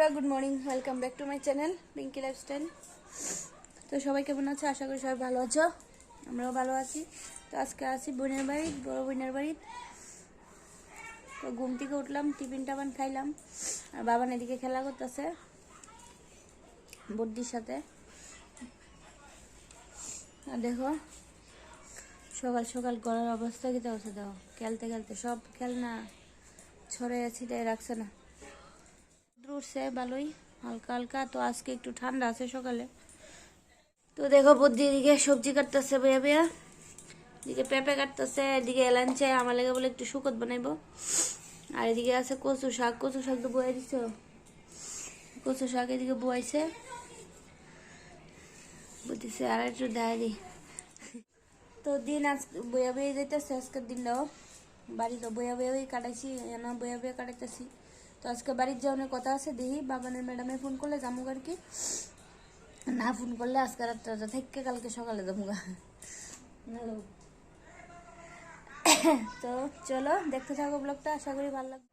বন্ধুরা good morning, welcome back to my channel Pinky lifestyle. তো সবাই কেমন আছো? আশা করি সবাই ভালো আছো, আমরাও ভালো আছি। তো আজকে আছি বোনের বাড়ি, বড় বোনের বাড়ি। তো ঘুম থেকে উঠলাম, টিফিন টাফান খাইলাম, আর বাবান এদিকে খেলা করতেছে বদ্দির সাথে। আর দেখো সকাল সকাল গলার অবস্থা কি হচ্ছে, দেখো খেলতে খেলতে সব খেলনা ছড়ে ছিটাই রাখছে না। উঠছে ভালোই হালকা হালকা। তো আজকে একটু ঠান্ডা আছে সকালে। তো দেখো বদ্দি এদিকে সবজি কাটতেছে, বেয়া বেয়া এদিকে পেঁপে কাটতেছে, এদিকে এলাঞ্চে আমার লেগে বলে একটু শুকত বানাইবো। আর এদিকে আছে কচু শাক, কচু শাক তো বয়ে দিছে, কচু শাক এদিকে বয়াইছে বুঝতেছে। আর একটু দেয় দি। তো দিন আজ বয়া বয়ে যাইতেছে, আজকের দিনটাও বাড়ি তো বয়া বয়ে কাটাইছি, না বয়া বয়ে কাটাইতেছি। তো আজকে বাড়ির যাওয়ার কথা আছে, দেখি বাবানের ম্যাডামে ফোন করলে যামুক আর কি, না ফোন করলে আজকে রাত্রে থেকে কালকে সকালে যামুগা। তো চলো দেখতে থাকো ব্লগটা, আশা করি ভালো লাগবে।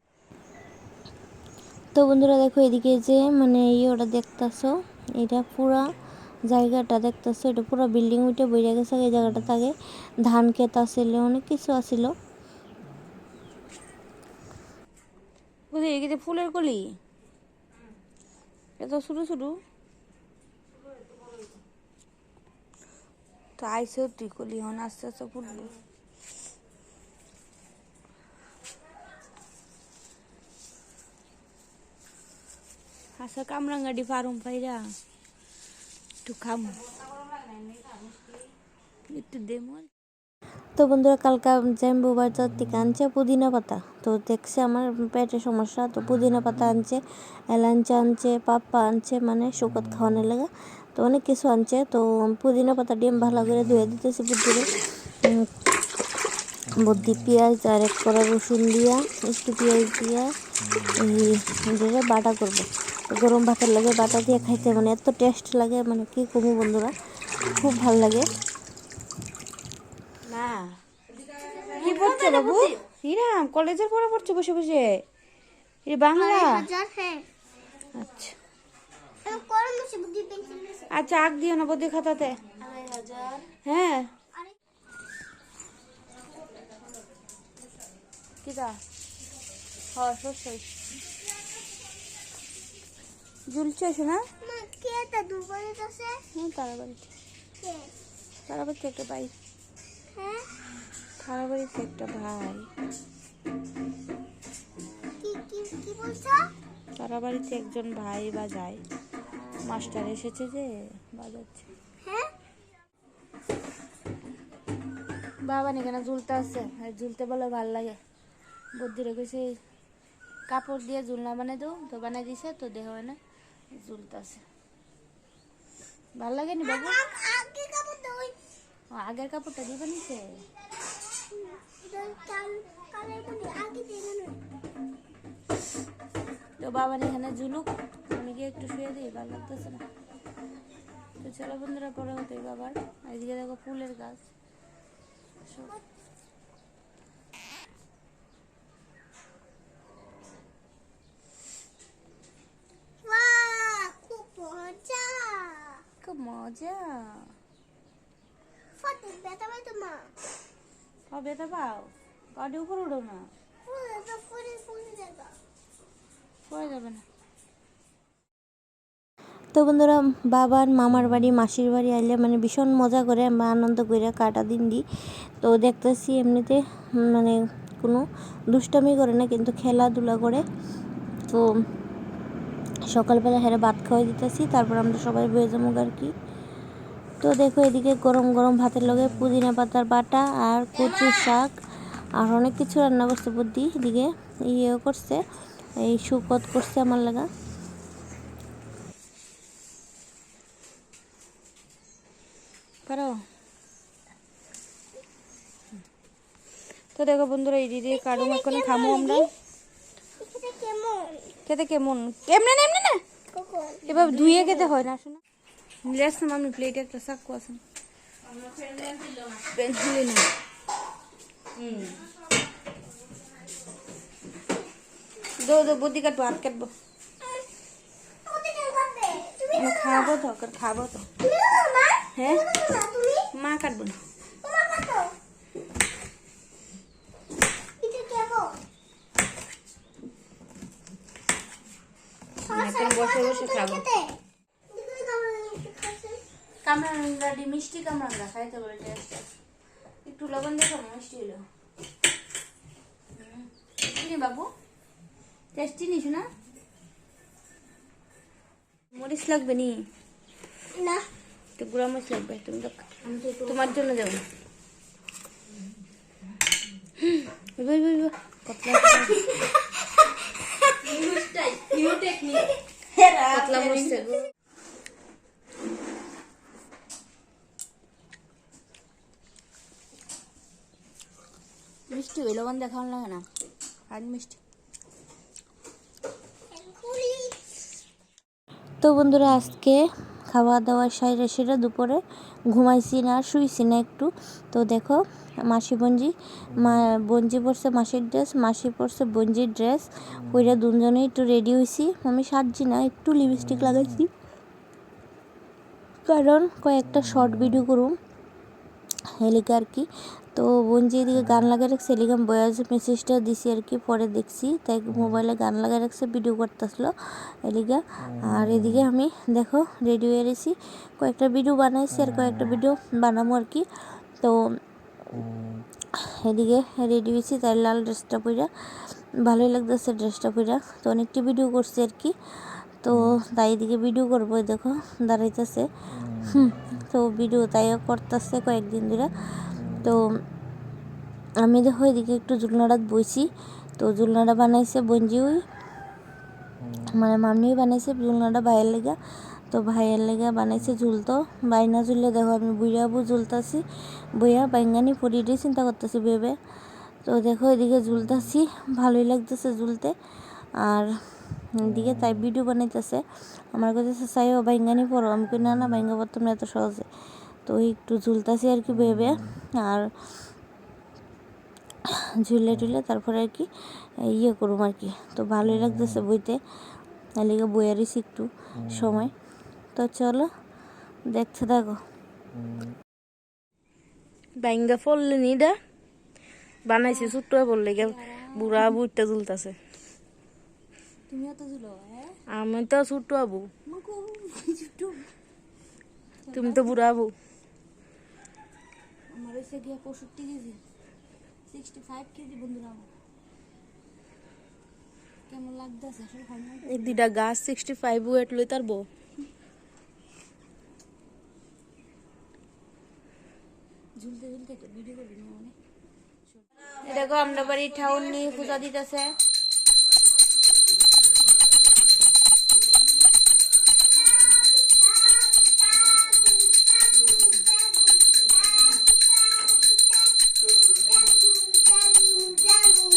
তো বন্ধুরা দেখো এদিকে যে মানে ওটা দেখতেছো, এটা পুরা জায়গাটা দেখতেছো, এটা পুরো বিল্ডিং উঠে বইয়া গেছে। এই জায়গাটা থাকে ধান ক্ষেত আসিল, অনেক কিছু আসিল। বুঝলি এদিকে ফুলের কলি এত ছোটো ছোটো, তো আইসেও তুই কলি হন আস্তে আস্তে ফুটবো। আচ্ছা কামরাঙ্গাডি ফার্ম পাইরা একটু খামো, একটু দেমো। তো বন্ধুরা কালকা জ্যাম্বু বাজার থেকে আনছে পুদিনা পাতা। তো দেখছে আমার পেটের সমস্যা, তো পুদিনা পাতা আনছে, এলাঞ্চা আনছে, পাপ্পা আনছে মানে শুকত খাওয়ানোর লেগে। তো অনেক কিছু আনছে। তো পুদিনা পাতা ডিম ভালো করে ধুয়ে দিতেছি বুদ্ধিরে, বুদ্ধি পেঁয়াজ আর এক কড়া রসুন দিয়া একটু পেঁয়াজ দিয়া এই বাটা করবো। তো গরম ভাতের লাগে বাটা দিয়ে খাইতে মানে এত টেস্ট লাগে, মানে কি কমু বন্ধুরা, খুব ভাল লাগে। না কি পড়ছো বাবু? হিরাম কলেজের পড়া পড়ছো বসে বসে? এ বাংলা? আচ্ছা আচ্ছা, আগ দিও না বদি খাতাতে। হ্যাঁ কিটা সরষে ঝুলছে শোনা? তারাবাড়িতে একটা ভাই, তারাবাড়িতে একটা ভাই, তারাবাড়িতে একজন ভাই বাজায়, মাস্টার এসেছে যে বাজাচ্ছে। বাবা এখানে ঝুলতে আছে, আর ঝুলতে বলে ভাল লাগে। বুদ্ধি রেখেছে কাপড় দিয়ে ঝুলনা বানাই দেবো, তো বানাই দিছে, তো দেহ না ঝুলতে আছে, ভাল লাগে নি বাবু? আগের কাপড়টা দিয়ে বানিয়েছে। তো বাবা এখানে ঝুলুক, আমি গিয়ে একটু শুয়ে দিই, ভালো লাগতেছে না। তো চলো বন্ধুরা পরে হতো বাবার। এদিকে দেখো ফুলের গাছ, খুব মজা। ব্যথা পাও? গাড়ি উপর উঠো না, পড়ে যাবে না। তো বন্ধুরা বাবার মামার বাড়ি মাসির বাড়ি আইলে মানে ভীষণ মজা করে বা আনন্দ করে কাটা দিন দিই। তো দেখতেছি এমনিতে মানে কোনো দুষ্টামি করে না, কিন্তু খেলাধুলা করে। তো সকালবেলা হেরে ভাত খাওয়াই দিতেছি, তারপর আমরা সবাই বয়ে যাবো আর কি। তো দেখো এদিকে গরম গরম ভাতের লগে পুদিনা পাতার বাটা আর কচু শাক আর অনেক কিছু রান্না করছে বুদ্ধি। এদিকে ইয়েও করছে, এই শুকত করছে আমার লাগা। পারো? তো দেখো বন্ধুরা এই দিদি কারু মাখন খামো আমরা। খেতে কেমন? এমনি না এমনি না, এবার ধুয়ে খেতে হয় না শোনা। লেস না আমি প্লেটে একটা চাকু আছে, পেন্সিলি না। দো দো বুদ্ধি কাটবো, হাত কাটবো। খাবো তো, খাবো তো। হ্যাঁ মা কাটবো না। এখন বসে বসে খাবো। কামরাঙ্গা মিষ্টি কামরাঙ্গা খাইতে পারে, টেস্ট একটু লবণ দেখো, মিষ্টি হলো বাবু, টেস্টি নিস না? মরিচ লাগবে নি? না, একটু গুঁড়া মরিচ লাগবে। তুমি তো তোমার জন্য যাবো। মিষ্টি হইল লবণ দেখানো লাগে না, আর মিষ্টি। তো বন্ধুরা আজকে খাওয়া দাওয়া সাইরে সেরে দুপুরে ঘুমাইছি না, শুইছি না একটু। তো দেখো মাসি বঞ্জি পরছে মাসির ড্রেস, মাসি পরছে বঞ্জির ড্রেস, ওইটা দুজনেই একটু রেডি হয়েছি। আমি সাজছি না, একটু লিপস্টিক লাগাইছি, কারণ কয়েকটা শর্ট ভিডিও করুম এলিকা আর কি। তো বঞ্জি এদিকে গান লাগিয়ে রাখছে, এলিকা বয়াজ মেসেজটা দিছি আর কি, পরে দেখছি তাই মোবাইলে গান লাগিয়ে রাখছে, ভিডিও করতেছিল এলিকা। আর এদিকে আমি দেখো রেডি হয়ে গেছি, কয়েকটা ভিডিও বানাইছি আর কয়েকটা ভিডিও বানাবো আর কি। তো এদিকে রেডি হয়েছি, তাই লাল ড্রেসটা পইরা ভালোই লাগতেছে ড্রেসটা পইরা। তো অনেকটি ভিডিও করছি আর কি, তো তাই এদিকে ভিডিও করবো, দেখো দাঁড়াইতেছে। তো ভিডিও তাইও করতেছে কয়েকদিন ধরে। তো আমি দেখো এদিকে একটু জুলনাড়াত বইছি। তো জুলনাটা বানাইছে বঞ্জি, ওই মানে মামনিও বানাইছে জুলনাটা ভাইয়ের লেগা। তো ভাইয়ের লেগা বানাইছে ঝুল। তো বাইনা ঝুললে দেখো আমি বুড়াবু ঝুলতাছি, বইয়া বাইঙ্গানি পরিয়ে চিন্তা করতেছি ভেবে। তো দেখো এদিকে ঝুলতাছি, ভালোই লাগতেছে ঝুলতে। আর এদিকে তাই ভিডিও বানাইতেছে, আমার কাছে চাইও বাইঙ্গানি পড়ো, আমি কই না না বাইঙ্গা পড়তাম না এত সহজে। তো একটু ঝুলতাছি আর কি ভেবে, আর ঝুলে টুলে তারপরে আর কি ইয়ে করুম আর কি। তো ভালোই লাগতেছে বইতে, এলিগে বইয়া রয়েছি একটু সময়। তো চলো দেখতে থাকো। বাইঙ্গা ফললে নিডা বানাইছে ছোট্ট বললে বুড়া বুড়টা ঝুলতাছে। তুমিও তো ঝুলো? আমি তো ছোট্ট আবু, তুমি তো বুড়া আবু। আমার হয়েছে গিয়ে 65 কেজি, 65 কেজি বন্ধুরা। কেমন লাগতেছে? এই দুইটা গাছ 65 ওয়েট লই তার বউ। ঝুলতে ঝুলতে ভিডিও করবি না মানে। দেখো আমরা বাড়ি ঠাউন নিয়ে পূজা দিতেছে।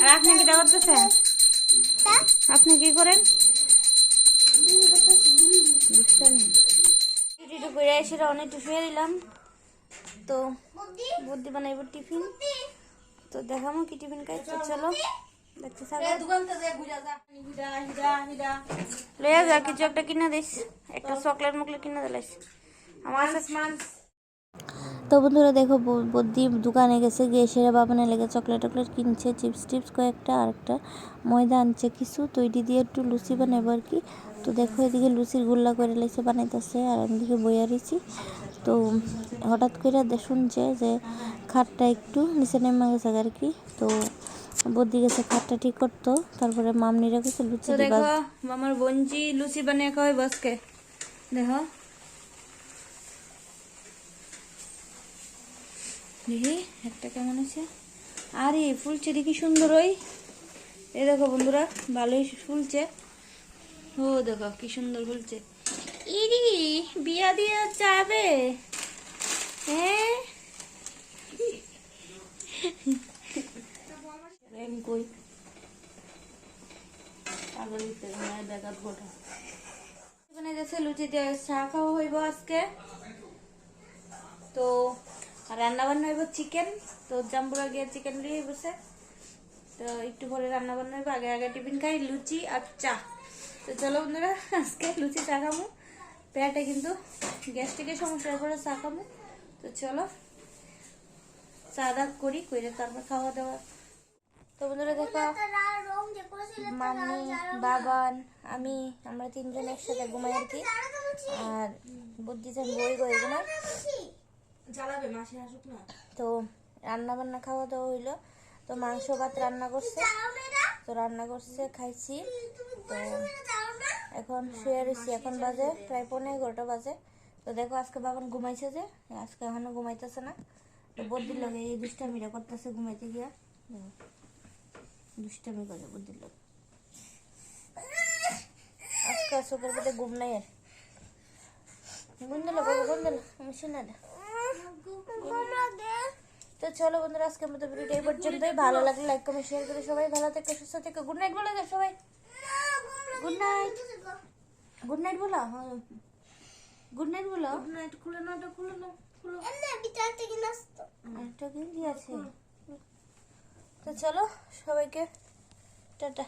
আর আপনি কি করতেছেন? আপনি কি করেন? সেটা অনেক শুয়ে দিলাম। তো বুদ্ধি বানাইব টিফিন, তো দেখামো কি টিফিন খাইছে। চলো দেখতে থাকো। লইয়া যা কিছু একটা কিনে দিস, একটা চকলেট মুকলেট কিনে দিলাইস আমার কাছে। তো বন্ধুরা দেখো বদ্দি দোকানে গেছে, গিয়ে সেরা বাবানের লেগে চকলেট টকলেট কিনছে, চিপস টিপস কয়েকটা, আর একটা ময়দা আনছে কিছু। তো এটি দিয়ে একটু লুচি বানাবো আর কি। তো দেখো এদিকে লুচির গুল্লা করে লেছে বানাইতেছে, আর এদিকে বইয়া রয়েছি। তো হঠাৎ করে শুনছে যে খাটটা একটু নিচে নেমে গেছে আর কি। তো বদ্দি গেছে খাটটা ঠিক করতো, তারপরে মামনিরা গেছে লুচি দিবা। দেখো আমার বঞ্জি লুচি বানিয়ে খাওয়াই বসকে, দেখো দেখি একটা কেমন আছে। আরে ফুলছে দেখি সুন্দর। ওই এই দেখো বন্ধুরা ভালোই ফুলছে। ও দেখো কি সুন্দর ফুলছে। ইরি বিয়া দিয়ে যাবে, হ্যাঁ কই লুচি দিয়ে চা খাওয়া হইব আজকে। তো রান্না বান্না হইব চিকেন। তো জাম্বুরা গিয়ে চিকেন দিয়ে বসে, তো একটু পরে রান্না বান্না হইব। আগে আগে টিফিন খাই লুচি আর চা। তো চলো বন্ধুরা আজকে লুচি চা খাবো। পেটে কিন্তু গ্যাস্ট্রিকের সমস্যার পরে চা খাবো। তো চলো চা দাগ করি, করে তারপর খাওয়া দাওয়া। তো বন্ধুরা দেখো, মাম্মি, বাবান, আমি, আমরা তিনজন একসাথে ঘুমাই আর কি। আর বুদ্ধিজন বই করে ঘুমাই। তো রান্না বান্না খাওয়া দাওয়া হইলো। তো মাংস ভাত রান্না করছে, খাইছি। তো এখন শুয়ে রয়েছি, এখন বাজে প্রায় 11:15 বাজে। তো দেখো আজকে বাবান ঘুমাইছে, যে আজকে এখনো ঘুমাইতেছে না। তো বুদ্ধির লগে এই দুষ্টামিটা করতেছে ঘুমাইতে গিয়া, দুষ্টামি করে বুদ্ধির লগে। আজকে চোখের মধ্যে ঘুম নাই আর। ঘুম দিল বাবা, ঘুম দিল, আমি শুনে না। তো চলো বন্ধুরা, আজকের মতো ভিডিওটা এই পর্যন্তই। ভালো লাগলে লাইক কমেন্ট শেয়ার করে সবাই ভালো থেকে সুস্থ থেকে গুড নাইট বলে দাও সবাই। গুড নাইট, গুড নাইট বলো, গুড নাইট বলো। Good night. খুলে না, ওটা খুলে না, খুলো। একটা গেঞ্জি আছে। তো চলো সবাইকে টাটা।